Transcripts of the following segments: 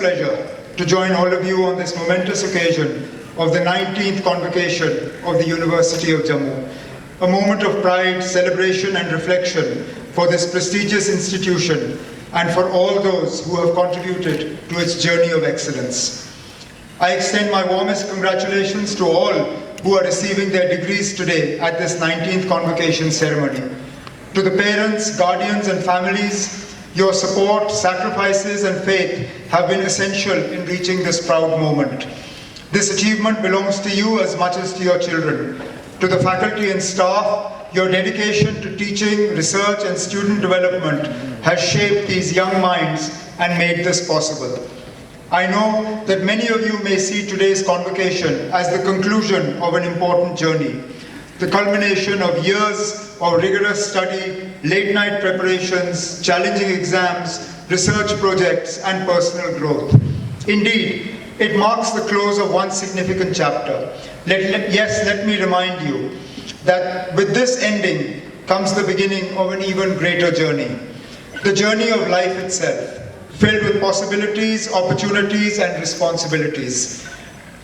pleasure to join all of you on this momentous occasion of the 19th convocation of the University of Jammu, a moment of pride, celebration and reflection for this prestigious institution and for all those who have contributed to its journey of excellence. I extend my warmest congratulations to all who are receiving their degrees today at this 19th convocation ceremony. To the parents, guardians and families, your support, sacrifices and faith have been essential in reaching this proud moment. This achievement belongs to you as much as to your children. To the faculty and staff, your dedication to teaching, research and student development has shaped these young minds and made this possible. I know that many of you may see today's convocation as the conclusion of an important journey, the culmination of years of rigorous study, late-night preparations, challenging exams, research projects, and personal growth. Indeed, it marks the close of one significant chapter. Let me remind you that with this ending comes the beginning of an even greater journey, the journey of life itself, filled with possibilities, opportunities, and responsibilities.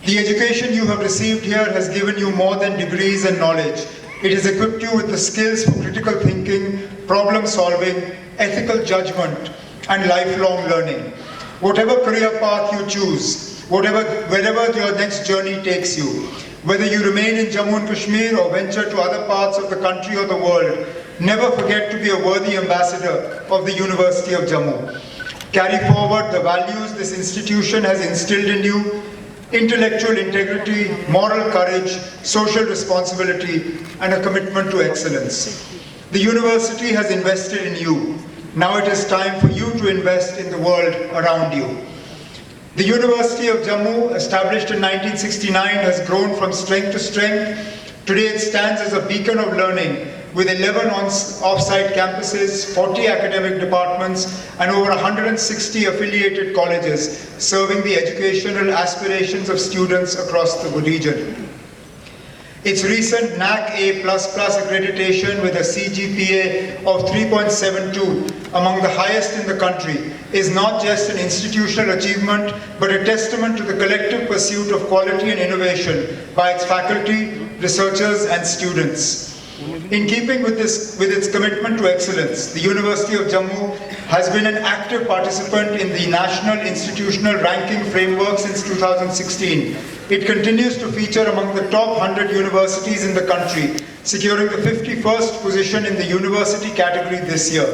The education you have received here has given you more than degrees and knowledge. It has equipped you with the skills for critical thinking, problem solving, ethical judgment, and lifelong learning. Whatever career path you choose, wherever your next journey takes you, whether you remain in Jammu and Kashmir or venture to other parts of the country or the world, never forget to be a worthy ambassador of the University of Jammu. Carry forward the values this institution has instilled in you: intellectual integrity, moral courage, social responsibility, and a commitment to excellence. The university has invested in you. Now it is time for you to invest in the world around you. The University of Jammu, established in 1969, has grown from strength to strength. Today it stands as a beacon of learning with 11 off-site campuses, 40 academic departments, and over 160 affiliated colleges serving the educational aspirations of students across the region. Its recent NAC A++ accreditation with a CGPA of 3.72, among the highest in the country, is not just an institutional achievement, but a testament to the collective pursuit of quality and innovation by its faculty, researchers, and students. In keeping with its commitment to excellence, the University of Jammu has been an active participant in the National Institutional Ranking Framework since 2016. It continues to feature among the top 100 universities in the country, securing the 51st position in the university category this year.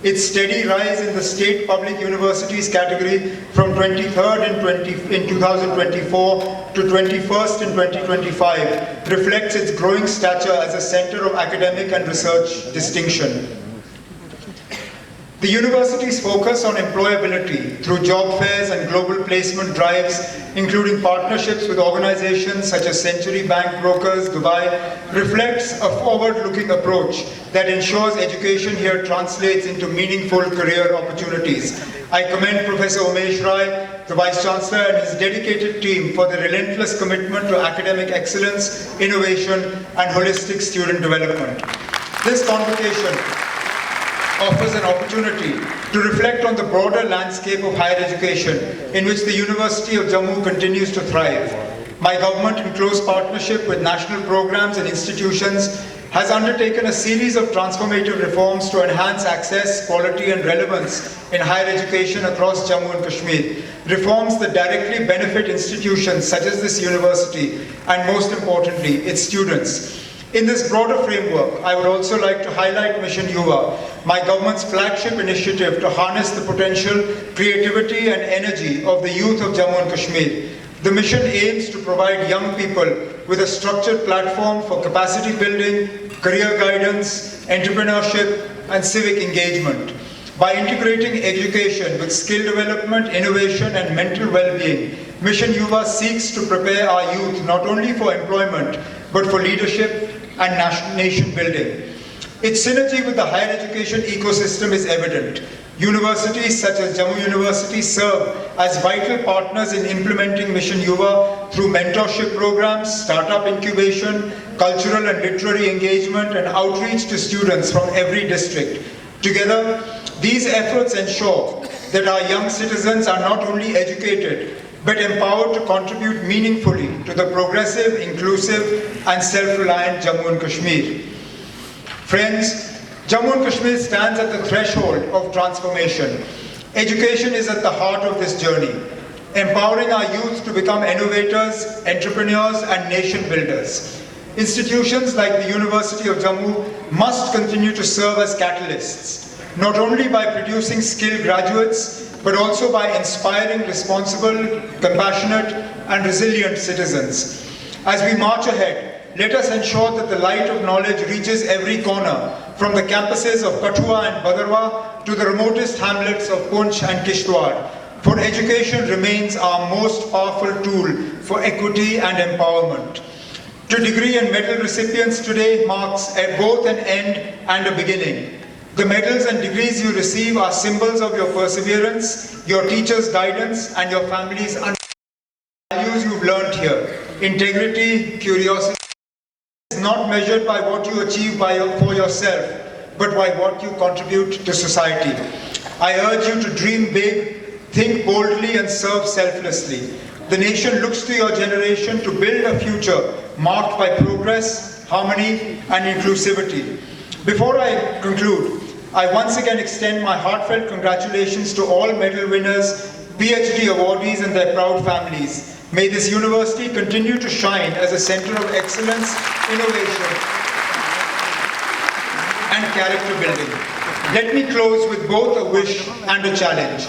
Its steady rise in the state public universities category from 23rd in 2024 to 21st in 2025 reflects its growing stature as a center of academic and research distinction. The university's focus on employability through job fairs and global placement drives, including partnerships with organizations such as Century Bank Brokers, Dubai, reflects a forward-looking approach that ensures education here translates into meaningful career opportunities. I commend Professor Umesh Rai, the Vice Chancellor, and his dedicated team for their relentless commitment to academic excellence, innovation, and holistic student development. This convocation offers an opportunity to reflect on the broader landscape of higher education in which the University of Jammu continues to thrive. My government, in close partnership with national programs and institutions, has undertaken a series of transformative reforms to enhance access, quality and relevance in higher education across Jammu and Kashmir. Reforms that directly benefit institutions such as this university and, most importantly, its students. In this broader framework, I would also like to highlight Mission Yuva, my government's flagship initiative to harness the potential, creativity and energy of the youth of Jammu and Kashmir. The mission aims to provide young people with a structured platform for capacity building, career guidance, entrepreneurship, and civic engagement. By integrating education with skill development, innovation, and mental well-being, Mission Yuva seeks to prepare our youth not only for employment, but for leadership and nation building. Its synergy with the higher education ecosystem is evident. Universities such as Jammu University serve as vital partners in implementing Mission Yuva through mentorship programs, startup incubation, cultural and literary engagement, and outreach to students from every district. Together, these efforts ensure that our young citizens are not only educated, but empowered to contribute meaningfully to the progressive, inclusive, and self-reliant Jammu and Kashmir. Friends, Jammu and Kashmir stands at the threshold of transformation. Education is at the heart of this journey, empowering our youth to become innovators, entrepreneurs, and nation builders. Institutions like the University of Jammu must continue to serve as catalysts, not only by producing skilled graduates, but also by inspiring responsible, compassionate, and resilient citizens. As we march ahead, let us ensure that the light of knowledge reaches every corner, from the campuses of Kathua and Bhadarwah to the remotest hamlets of Poonch and Kishtwar. For education remains our most powerful tool for equity and empowerment. To degree and medal recipients, today marks both an end and a beginning. The medals and degrees you receive are symbols of your perseverance, your teachers' guidance, and your family's values you've learned here. Integrity, curiosity is not measured by what you achieve for yourself, but by what you contribute to society. I urge you to dream big, think boldly, and serve selflessly. The nation looks to your generation to build a future marked by progress, harmony, and inclusivity. Before I conclude, I once again extend my heartfelt congratulations to all medal winners, PhD awardees, and their proud families. May this university continue to shine as a center of excellence, innovation, and character building. Let me close with both a wish and a challenge.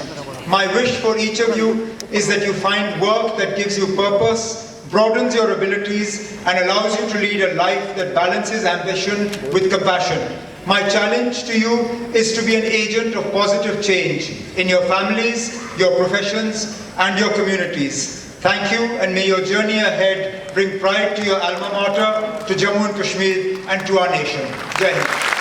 My wish for each of you is that you find work that gives you purpose, broadens your abilities, and allows you to lead a life that balances ambition with compassion. My challenge to you is to be an agent of positive change in your families, your professions, and your communities. Thank you, and may your journey ahead bring pride to your alma mater, to Jammu and Kashmir, and to our nation. Jai Hind.